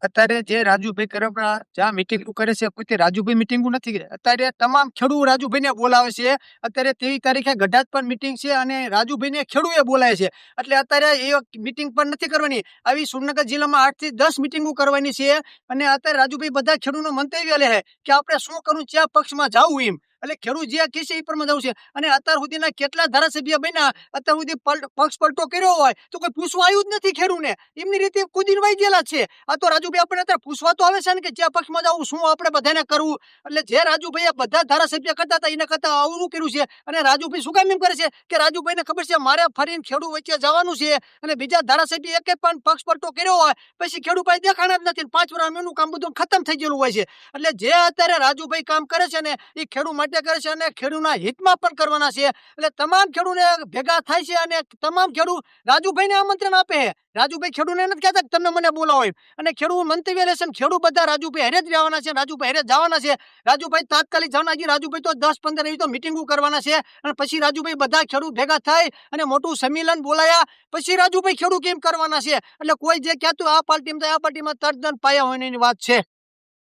અત્યારે જે રાજુભાઈ કરપડા જ્યાં મીટિંગો કરે છે, પોતે રાજુભાઈ મીટિંગો નથી કરે. અત્યારે તમામ ખેડૂત રાજુભાઈને બોલાવે છે. અત્યારે 23 તારીખે ગઢાત પર મીટિંગ છે અને રાજુભાઈને ખેડૂએ બોલાય છે. એટલે અત્યારે એ મીટિંગ પણ નથી કરવાની. આવી સુરનગર જિલ્લામાં 8 થી 10 મીટિંગો કરવાની છે અને અત્યારે રાજુભાઈ બધા ખેડૂતનું મંતવ્ય લે છે કે આપણે શું કરવું, કયા પક્ષમાં જાવું એમ. એટલે ખેડૂત જે કહેશે એ પ્રમાણે જવું છે. અને અત્યાર સુધીના કેટલા ધારાસભ્ય બન્યા, અત્યાર સુધી પક્ષ પલટો કર્યો હોય તો કોઈ પૂછવા આવ્યું જ નથી ખેડૂતને. એમની રીતે કુદીને વહી ગયેલા છે. આ તો રાજુભાઈ આપણે અત્યારે પૂછવા તો આવે છે ને કે જ્યાં પક્ષમાં જવું, શું આપણે બધાને કરવું. એટલે જે રાજુભાઈ બધા ધારાસભ્ય કરતા હતા એના કરતા આવડું કર્યું છે. અને રાજુભાઈ શું કામ એમ કરે છે કે રાજુભાઈને ખબર છે મારે ફરીને ખેડૂત વચ્ચે જવાનું છે. અને બીજા ધારાસભ્ય એકે પણ પક્ષ પલટો કર્યો હોય પછી ખેડૂત પાસે દેખાણા જ નથી. 5 વર્ષ એનું કામ બધું ખતમ થઈ ગયેલું હોય છે. એટલે જે અત્યારે રાજુભાઈ કામ કરે છે ને એ ખેડૂત માટે કરે છે અને ખેડૂતના હિતમાં પણ કરવાના છે. એટલે તમામ ખેડૂતને ભેગા થાય છે અને તમામ ખેડૂત રાજુભાઈને આમંત્રણ આપે છે. રાજુભાઈ ખેડૂતને નથી કહેતા કે તમે મને બોલાવો એમ. અને ખેડૂત મંતવ્ય લેશે, ખેડૂત બધા રાજુભાઈ હારે જ રહેવાના છે, રાજુભાઈ હારે જવાના છે. રાજુભાઈ તાત્કાલિક જવાના છે. રાજુભાઈ તો 10-15 એવી તો મિટિંગો કરવાના છે અને પછી રાજુભાઈ બધા ખેડૂત ભેગા થાય અને મોટું સંમેલન બોલાયા પછી રાજુભાઈ ખેડૂત કેમ કરવાના છે. એટલે કોઈ જે કહેતું આ પાર્ટીમાં આ પાર્ટીમાં તદ્દન પાયા હોય એની વાત છે.